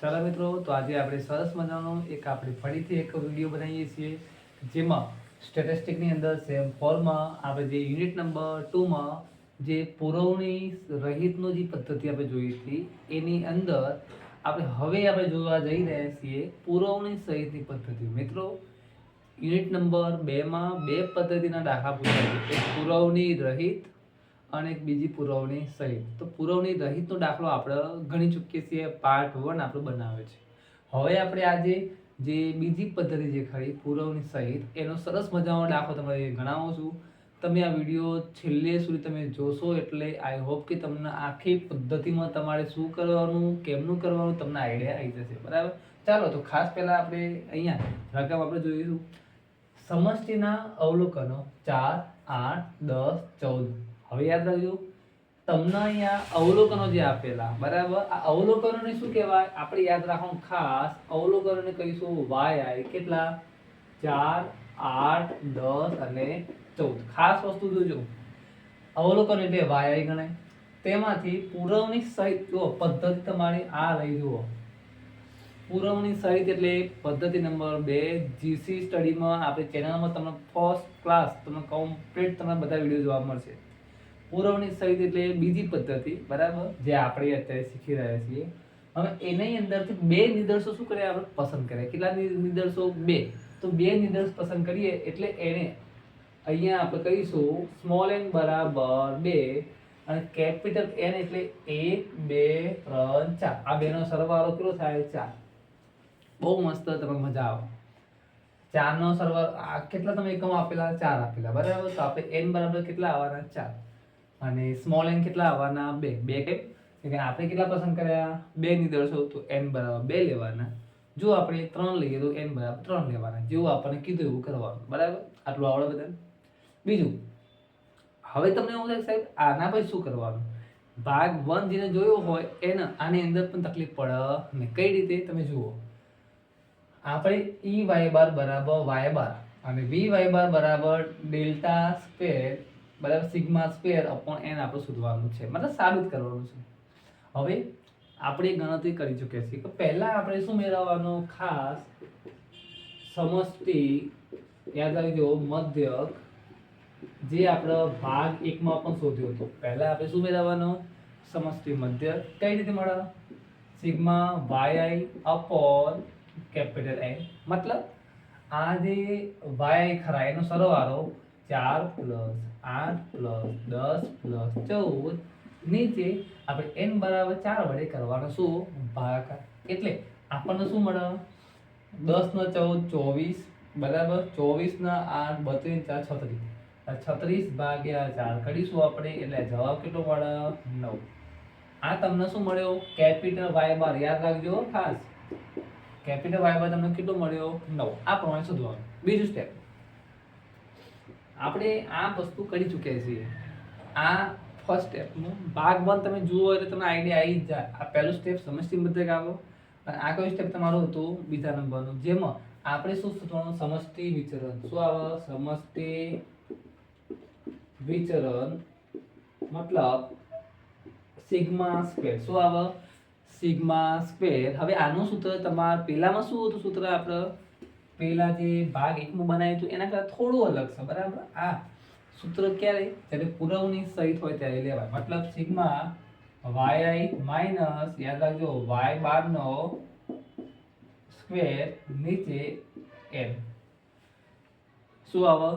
ચાલો મિત્રો, તો આજે આપણે સરસ મજાનો આપણે ફરીથી એક વિડીયો બનાવીએ છીએ, જેમાં સ્ટેટિસ્ટિકની અંદર સેમ 4માં આપણે જે યુનિટ નંબર 2માં જે પુરવણી રહિતનો જે પદ્ધતિ આપણે જોઈ હતી, એની અંદર આપણે જોવા જઈ રહ્યા છીએ પુરવણી સહિતની પદ્ધતિ. મિત્રો, યુનિટ નંબર 2માં બે પદ્ધતિના દાખલા પૂછાય છે, એક પુરવણી રહિત અને એક બીજી પુરવણી સહિત. તો પુરવણી રહિતનો દાખલો આપણે ગણી ચૂકીએ છીએ, પાર્ટ 1 આપણો બનાવે છે. હવે આપણે આજે જે બીજી પદ્ધતિ જે ખરી પુરવણી સહિત, એનો સરસ મજાનો દાખલો તમને ગણાવું છું. તમે આ વિડીયો છેલ્લે સુધી તમે જોશો એટલે આઈ હોપ કે તમને આખી પદ્ધતિમાં તમારે શું કરવાનું, કેમનું કરવાનું તમને આઈડિયા આવી જશે. બરાબર? ચાલો, તો ખાસ પહેલા આપણે અહીંયા રકમ આપણે જોઈશું સમષ્ટિના અવલોકનો 4, 8, 10, 14. હવે યાદ રાખજો, તમને અહીંયા અવલોકનો જે આપેલા, બરાબર, આ અવલોકનોને શું કહેવાય આપણે યાદ રાખવાનું ખાસ. અવલોકનોને કહીશું yi. કેટલા? 4, 8, 10 અને 14. ખાસ વસ્તુ જોજો, અવલોકન એટલે yi ગણાય. તેમાંથી પુરવણી સહિત જો પદ્ધતિ તમારી આ લઈ જુઓ. પુરવણી સહિત એટલે પદ્ધતિ નંબર 2 જીસી સ્ટડીમાં આપણી ચેનલમાં તમને ફર્સ્ટ ક્લાસ તમને કમ્પ્લીટ તમને બધા વિડીયો જોવા મળશે. પુરવણી સહિત એટલે બીજી પદ્ધતિ, બરાબર, જે આપણે અત્યારે શીખી રહ્યા છીએ. હવે એની અંદરથી બે નિદર્શો શું કરે આપણે પસંદ કરીએ. કેટલા નિદર્શો? 2. તો બે નિદર્શ પસંદ કરીએ એટલે એને અહીંયા આપણે કહીશું સ્મોલ n બરાબર 2 અને કેપિટલ N એટલે 1, 2, 3, 4. આ બેનો સરવાળો કેટલો થાય? 4. બહુ મસ્ત, તમે મજા આવે. 4 નો સરવાળો આ કેટલા તમે એકમ આપેલા? 4 આપેલા, બરાબર. તો આપણે n બરાબર કેટલા આવવાના? 4. અને સ્મોલ n કેટલા આવવાના? 2. કેમ કે આપણે કેટલા પસંદ કર્યા? બે નિદર્શો, તો n બરાબર 2 લેવાના. જો આપણે 3 લઈએ તો n બરાબર 3 લેવાના. જેવું આપણને કીધું એવું કરવાનું. બરાબર? આટલું આવડે બધાને? બીજું, હવે તમને એવું થાય સાહેબ આના પછી શું કરવાનું? ભાગ 1 જેને જોયો હોય એને આની અંદર પણ તકલીફ પડે ને. કઈ રીતે? તમે જુઓ, આપણે y બાર બરાબર y બાર અને vy બાર બરાબર ડેલ્ટા સ્ક્વેર બરાબર સિગ્મા સ્ક્વેર અપોન n આપણે શોધવાનું છે, મતલબ સાબિત કરવાનું છે. હવે આપણે ગણતરી કરી ચૂક્યા છીએ કે પહેલા આપણે શું મેળવવાનું? ખાસ સમષ્ટિ, યાદ રાખજો, મધ્યક, જે આપણે ભાગ 1 માં પણ શોધ્યો હતો. પહેલા આપણે શું મેળવવાનું? સમષ્ટિ મધ્યક. કઈ રીતે મળે? Sigma yi upon capital N. મતલબ આ જે y ખરા એનો સરવાળો 4 + 8 + 10 + 14 નીચે આપણે n બરાબર 4 વડે કરવાનો શું? ભાગાકાર. એટલે આપણને શું મળે? 10 નો 14 24, બરાબર, 24 ના 8 32 4 36. 36 ભાગ્યા 4 કરીશું આપણે એટલે જવાબ કેટલો મળે? 9. આ તમને શું મળ્યો? કેપિટલ y બાર. યાદ રાખજો ખાસ, કેપિટલ y બાર તમને કેટલો મળ્યો? 9. આ પ્રમાણે શોધવાનું. બીજું સ્ટેપ, આપણે આ વસ્તુ કરી ચૂક્યા છીએ. આ ફર્સ્ટ સ્ટેપનું ભાગ 1 તમે જુઓ એટલે તમને આઈડિયા આવી જ જાય. આ પહેલું સ્ટેપ સમષ્ટિ મધ્યક આવ્યો અને આ કયું સ્ટેપ તમારું હતું? બીજા નંબરનું, જેમાં આપણે શું શોધવાનું? સમષ્ટિ વિચરણ. શું આવે? સમષ્ટિ વિચરણ મતલબ સિગ્મા સ્ક્વેર. શું આવે? Sigma square. હવે આનું સૂત્ર તમારે પેલામાં શું હતું સૂત્ર? આપણે પેલા જે ભાગ 1 માં બનાવ્યું હતું એના કરતા થોડું અલગ છે, બરાબર. આ સૂત્ર ક્યારે? જ્યારે પુરવણી સહિત હોય ત્યારે લેવાય. મતલબ સિગ્મા yi માઈનસ, યાદ રાખજો, y બાર નો સ્ક્વેર નીચે n. શું આવે?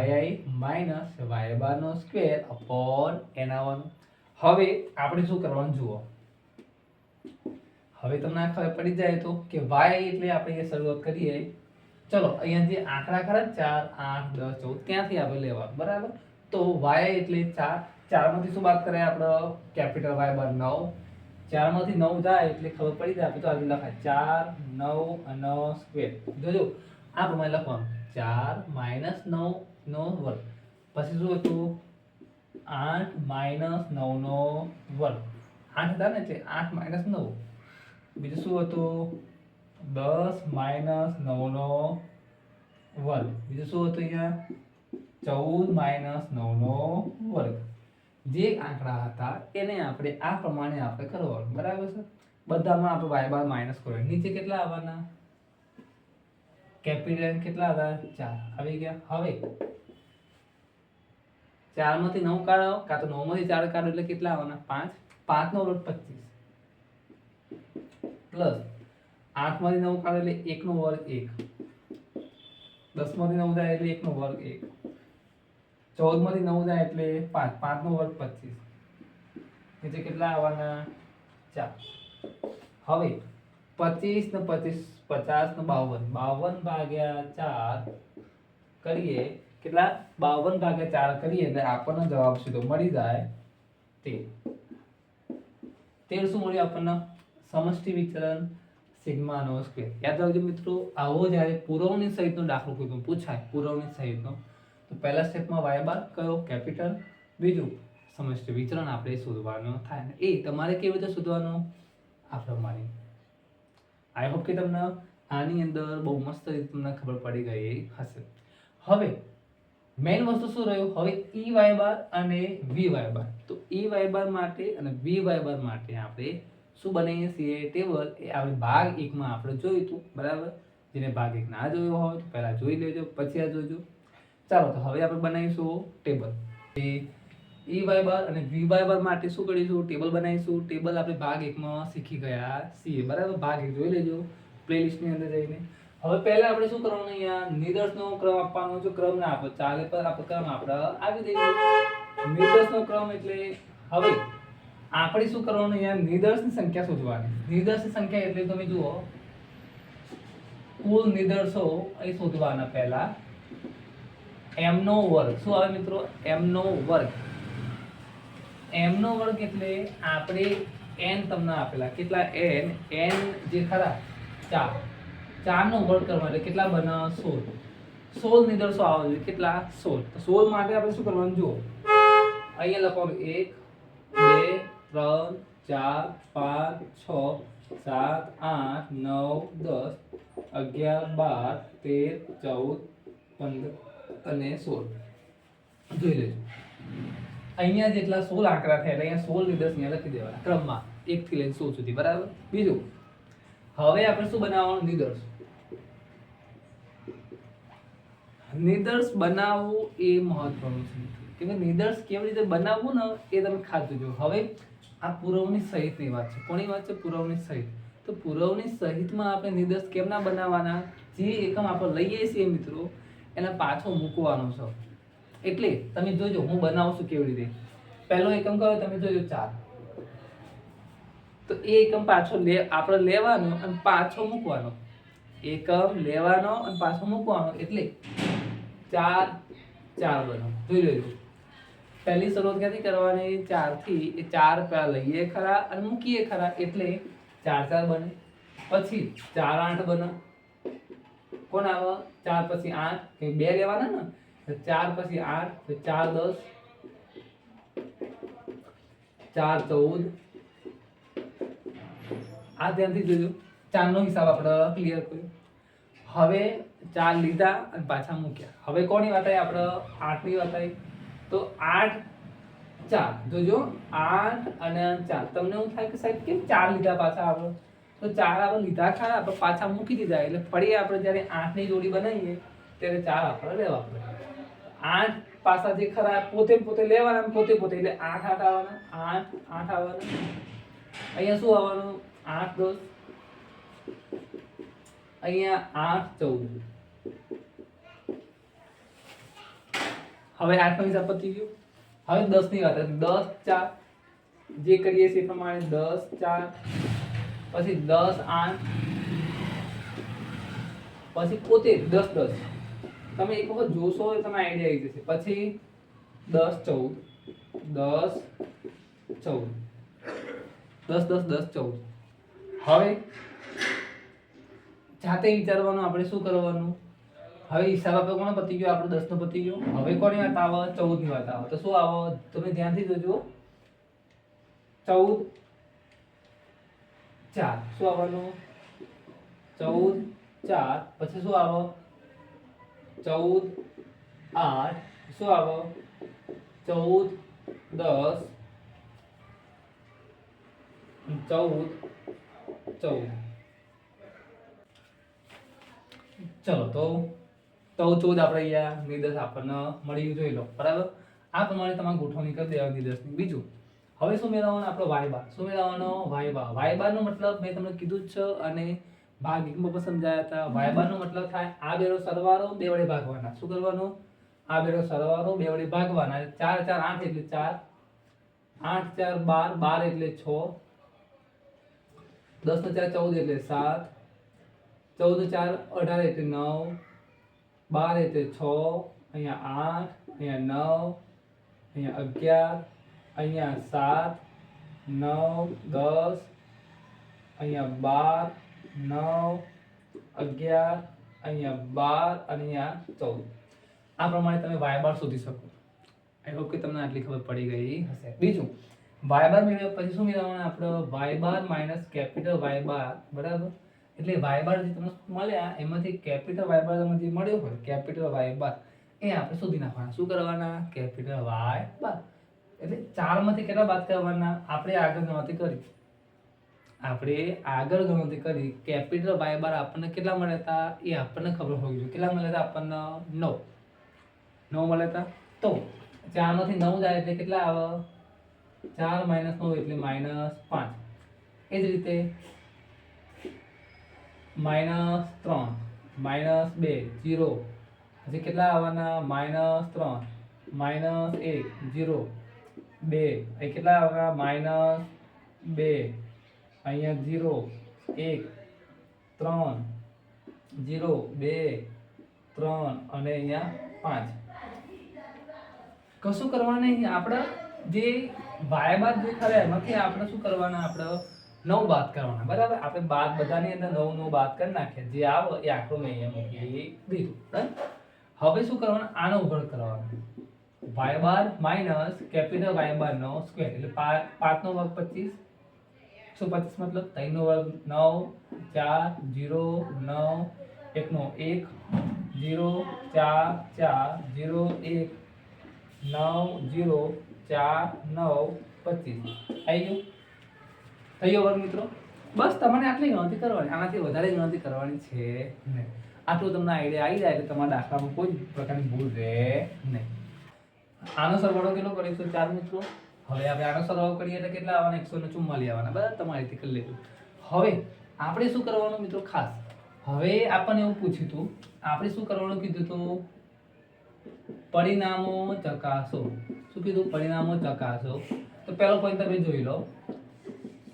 yi માઈનસ y બાર નો સ્ક્વેર અપોન n આવવાનું. હવે આપણે શું કરવાનું જુઓ. હવે તમને આ ખબર પડી જાય તો કે y એટલે આપણે શરૂઆત કરીએ. ચલો, અહીંયા જે આંકડા ખરા 4, 8, 10, 14 ક્યાંથી આપણે લેવા? બરાબર. તો y એટલે 4. 4 માંથી શું બાદ કરે આપણે? કેપિટલ y બાર 9. 4 માંથી 9 જાય એટલે ખબર પડી જાય. આપણે તો આ લખાય 4, 9 અને સ્ક્વેર. જોજો આ પ્રમાણે લખવાનું 4 - 9 નો વર્ગ. પછી શું હતું? 8 - 9 નો વર્ગ. 8 હતા ને એટલે 8 - 9. બીજું શું હતું? 10 - 9 નો વર્ગ. બીજું શું હતું? અહીંયા 14 - 9 નો વર્ગ. જે આંકડા હતા એને આપણે આ પ્રમાણે આપણે કરવાનું, બરાબર છે. બધામાં આપણે વાય બાર માઇનસ કરો. નીચે કેટલા આવવાના? કેપિટલ એન કેટલા હતા? 4 આવી ગયા. હવે 4 માંથી 9 કાઢો, કાં તો 9 માંથી 4 કાઢો એટલે કેટલા આવવાના? 5. 5 નો વર્ગ 25 પ્લસ 8 માંથી 9 કાઢો એટલે 1 નો વર્ગ 1. 10 માંથી 9 જાય એટલે 1 નો વર્ગ 1. 14 માંથી 9 જાય એટલે 5. 5 નો વર્ગ 25. નીચે કેટલા આવવાના? 4. હવે 25 ને 25 50 ને 52 52 ભાગ્યા 4 કરીએ કેટલા? 52 ભાગ્યા 4 કરીએ એટલે આપણને જવાબ સીધો મળી જાય 13. 13 શું મળ્યું આપણને? સમષ્ટિ વિચલન સિગ્મા નો સ્ક્વેર. યાદ રાખજો મિત્રો, આવો જ્યારે પુરવણી સહિતનો દાખલો કોઈ પણ પૂછાય પુરવણી સહિતનો, તો પહેલા સ્ટેપમાં y બાર કયો? કેપિટલ. બીજું સમષ્ટિ વિચલન આપણે શોધવાનો થાય. એ તમારે કેવી રીતે શોધવાનો? આ પ્રમાણે. આઈ હોપ કે તમને આની અંદર બહુ મસ્ત રીતે તમને ખબર પડી ગઈ હશે. હવે મેઇન વસ્તુ શું રહ્યું? હવે ey બાર અને vy બાર. તો ey બાર માટે અને vy બાર માટે આપણે શું બનાવીએ છીએ? ટેબલ. એ આપણે ભાગ 1 માં આપણે જોયું હતું, બરાબર? જેને ભાગ 1 ના જોયો હોય તો પહેલા જોઈ લેજો, પછી આ જોજો. ચાલો તો હવે આપણે બનાવીશું ટેબલ. ey બાર અને vy બાર માટે શું કરીશું? ટેબલ બનાવીશું. ટેબલ આપણે ભાગ 1 માં શીખી ગયા છીએ, બરાબર? ભાગ 1 જોઈ લેજો પ્લેલિસ્ટ ની અંદર જઈને. હવે પહેલા આપણે શું કરવાનું? અહીંયા નિદર્શનો ક્રમ આપવાનો. જો ક્રમ ના આપો ચાલે, પર આપણે ક્રમ આપણે આપી દઈશું. નિદર્શનો ક્રમ એટલે હવે આપણે શું કરવાનું? અહીંયા નિદર્શની સંખ્યા શોધવાની. નિદર્શની સંખ્યા એટલે તમે જુઓ કુલ નિદર્શો અહીં શોધવાના. પહેલા m નો વર્ગ શું આવે મિત્રો? m નો વર્ગ. m નો વર્ગ એટલે આપણે n તમને આપેલા કેટલા? n જે ખરા 4. 4 નો વર્ગ કરવા એટલે કેટલા બને? 16. 16 નિદર્શો આવે છે. કેટલા? 16. તો 16 માટે આપણે શું કરવાનું? જુઓ અહીંયા લખવાનું 1 2 3 4 5 6 7 8 9 10 11 12 13 14 15 અને 16. જોઈ લેજો અહીંયા જેટલા 16 આંકડા થયા એટલે અહીંયા 16 નિદર્શ અહીંયા લખી દેવાના ક્રમમાં 1 થી લઈને 16 સુધી, બરાબર? બીજું હવે આપણે શું બનાવવાનું? નિદર્શ. નિદર્શ બનાવવું એ મહત્વનું છે કે નિદર્શ કેવી રીતે બનાવવું ને એ તમે ખાસ જોજો. હવે આ પુરવણી સહિતની વાત છે. કોની વાત છે? પુરવણી સહિત. તો પુરવણી સહિતમાં આપણે નિદર્શ કેમ ના બનાવવાના? જે એકમ આપણે લઈએ છીએ મિત્રો એના પાછો મૂકવાનો છે. એટલે તમે જોજો હું બનાવું છું કેવી રીતે. પહેલો એકમ કયો? તમે જોજો 4. તો એ એકમ પાછો આપણે લેવાનો અને પાછો મૂકવાનો. એકમ લેવાનો અને પાછો મૂકવાનો એટલે 4 4 બનો. જોઈ લેજો પહેલી શરૂઆત ક્યાંથી કરવાની? 4 થી. એ 4 પહેલા લઈએ ખરા અને મૂકીએ ખરા એટલે 4 4 બને. પછી 4 8 બને. કોણ આવે? 4 પછી 8 કે 2 લેવાના ને, તો 4 પછી 8 તો 4 10 4 14. આ ધ્યાનથી જોજો. 4 નો હિસાબ આપણે ક્લિયર કર્યો. હવે 4 લીધા અને પાછા મૂક્યા. હવે કોની વાત આવી? આપણે 8 ની વાત આવી. તો 8 4 જોજો 8 અને 4. તમને એવું થાય કે સાહેબ કેમ 4 લીધા પાછા આપણે? તો 4 આપણે લીધા ખરા, આપણે પાછા મૂકી દીધા એટલે ફરી આપણે જ્યારે 8 ની જોડી બનાવીએ ત્યારે 4 આપણે લેવા પડે. 8 પાછા જે ખરા પોતે લેવાના, પોતે એટલે 8 8 આવવાના. 8 8 આવવાના. અહીંયા શું આવવાનું? 8 10. અહીંયા 8 14. હવે 8 નો હિસાબ પતી ગયો. હવે 10 ની વાત. 10 4 જે કરીએ છીએ એ પ્રમાણે 10 4 પછી 10 8 પછી પોતે 10 10. તમે એક વખત જોશો તો તમને આઈડિયા આવી જશે. પછી 10 14 10 14 10 10 10 14. હવે જાતે વિચારવાનું આપણે શું કરવાનું? હવે હિસાબ આપણે કોનો પતી ગયો? આપણો 10 નો પતી ગયો. હવે કોની વાત આવે? 14 ની વાત આવે. તો શું આવે? તમે ધ્યાનથી જોજો. 14 4 શું આવવાનું? 14 4 પછી શું આવે? 14 8 શું આવે? 14 10 14 14. ચલો તો 14 આપણે અહીંયા નિર્દેશ આપણને મળી જોઈ લો બરાબર. આ પ્રમાણે તમારે ગોઠવણી કરી દેવાની નિર્દેશની. બીજું હવે શું મેળવવાનો આપણો y બાર. શું મેળવવાનો y બાર. y બાર નો મતલબ મેં તમને કીધું જ છે અને ભાગ એકમાં પણ સમજાયા હતા. y બાર નો મતલબ થાય આ બેનો સરવાળો બે વડે ભાગવાના. શું કરવાનું? આ બેનો સરવાળો બે વડે ભાગવાના. 4 4 8 એટલે 4, 8 4 12, 12 એટલે 6, 10 4 14 એટલે 7, 14 4 18 એટલે 9, 12 એટલે 6, અહીંયા 8, અહીંયા 9, અહીંયા 11, અહીંયા 7, 9 10, અહીંયા 12, 9 11, અહીંયા 12 અને અહીંયા 14. આ પ્રમાણે તમે y બાર શોધી શકો. આઈ હોપ કે તમને આટલી ખબર પડી ગઈ હશે. બીજું y બાર મેળવ્યા પછી શું મેળવવાનું આપણે? y બાર માઈનસ કેપિટલ y બાર બરાબર. એટલે y બાર જે તમને મળ્યા એમાંથી કેપિટલ y બાર તમને જે મળ્યો હોય કેપિટલ y બાર એ આપણે શોધી નાખવાના. શું કરવાના? કેપિટલ y બાર. એટલે 4 માંથી કેટલા બાદ કરવાના? આપણે આગળ ગણતરી કરી કેપિટલ y બાર આપણને કેટલા મળ્યા હતા એ આપણને ખબર હોવી જોઈએ. કેટલા મળ્યા હતા આપણને? 9 મળ્યા હતા. તો 4 માંથી 9 જાય એટલે કેટલા આવે? 4 - 9 એટલે -5. એ જ રીતે -3 -2 0. પછી કેટલા આવવાના? -3 -1 0 2. અહીં કેટલા આવવાના? -2 અહીંયા 0 1 3 0 2 3 અને અહીંયા 5. કશું કરવાનું નહીં. આપણે જે y બાર જે ખરા એમાંથી આપણે શું કરવાના? આપણે 9 બાદ કરવાના બરાબર. આપણે બાદ બધાની અંદર 9 બાદ કરી નાખીએ. જે આવે એ આંકડો મેં અહીંયા મૂકી દીધું. ડન. હવે શું કરવાનું? આનો વર્ગ કરવાનો. y બાર માઈનસ કેપિટલ y બાર નો સ્ક્વેર એટલે 5 નો વર્ગ 25, 125 મતલબ 3 નો વર્ગ 9 4 0 9 1 નો 1 0 4 4 0 1 9 0 4 9 25. આવી ગયું? થઈ ગયો વર્ગ મિત્રો? બસ તમારે આટલી ગણતરી કરવાની. આનાથી વધારે ગણતરી કરવાની છે નહીં. આટલું તમને આઈડિયા આવી જાય એટલે તમારા દાખલામાં કોઈ પ્રકારની ભૂલ રહે નહીં. આનો સરવાળો કેટલો કરે? 104 મિત્રો. હવે આપણે આનો સરવાળો કરીએ એટલે કેટલા આવવાના? 144 આવવાના બરાબર. તમારી રીતે કરી લેજો. હવે આપણે શું કરવાનું મિત્રો? ખાસ હવે આપણને એવું પૂછ્યું હતું, આપણે શું કરવાનું કીધું હતું? પરિણામો ચકાસો. શું કીધું? પરિણામો ચકાસો. તો પહેલો પોઈન્ટ તમે જોઈ લો.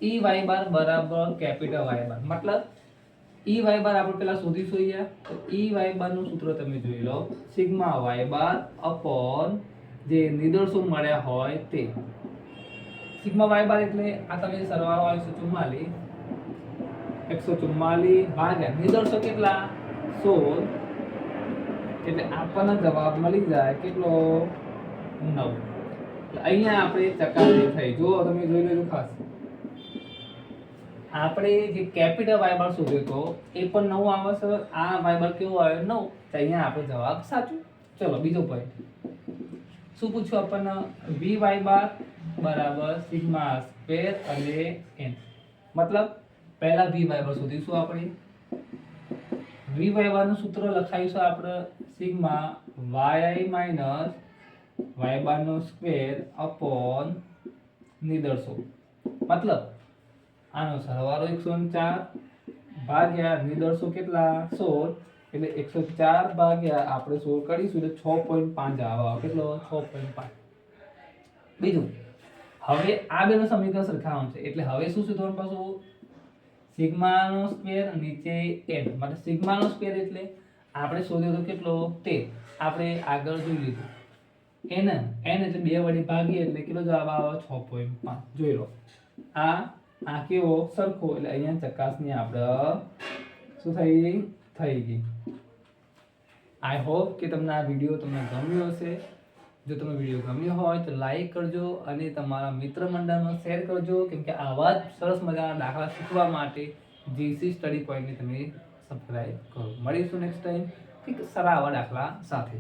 y બાર બરાબર કેપિટલ y બાર. મતલબ y બાર આપણે પહેલા શોધીશું અહીંયા. તો y બાર નું સૂત્ર તમે જોઈ લો. સિગ્મા y બાર અપોન જે નિદર્શો મળ્યા હોય તે. સિગ્મા y બાર એટલે આ તમે સરવાળો 144 ભાગ્યા નિદર્શો કેટલા? 16. એટલે આપણને જવાબ મળી જાય કેટલો? 9. અહીંયા આપણે ચકાસણી થઈ. જો તમે જોઈ લેજો ખાસ. આપણે જે કેપિટલ y બાર શોધ્યો તો એ પણ 9 આવે છે. આ y બાર કેવો આવ્યો? 9. તો અહીંયા આપણો જવાબ સાચો. ચલો બીજો પોઈન્ટ. શું પૂછ્યું આપણને? v y બાર બરાબર સિગ્મા સ્ક્વેર અને n. મતલબ પહેલા v y બાર શોધીશું આપણે. v y બાર નું સૂત્ર લખાઈશું આપણે સિગ્મા yi માઈનસ y બાર નો સ્ક્વેર અપોન નિદર્શો. મતલબ આનો સરવાળો 104 ભાગ્યા નિદર્શો કેટલા? 16. એટલે 104 ભાગ્યા આપણે 16 કરીશું એટલે 6.5 આવે. કેટલો? 6.5. બીજું હવે આ બેનું સમીકરણ સરખાવવાનું છે. એટલે હવે શું શોધવાનું? પાછું સિગ્મા નો સ્ક્વેર નીચે n. એટલે સિગ્મા નો સ્ક્વેર એટલે આપણે શોધ્યો તો કેટલો? 13. આપણે આગળ જોઈ લીધું. n એટલે 2 વડે ભાગીએ એટલે કેટલો જવાબ આવે? 6.5. જોઈ લો. આ કેવો? સરખો. એટલે અહીંયા ચકાસણી આપણે શું થઈ ગઈ. આઈ હોપ કે તમને આ વિડીયો તમને ગમ્યો હશે. જો તમને વિડીયો ગમ્યો હોય તો લાઈક કરજો અને તમારા મિત્ર મંડળમાં શેર કરજો. કેમ કે આવા જ સરસ મજાના દાખલા શીખવા માટે જીસી સ્ટડી પોઈન્ટને તમે સબસ્ક્રાઇબ કરો. મળીશું નેક્સ્ટ ટાઈમ એક સારા આવા દાખલા સાથે.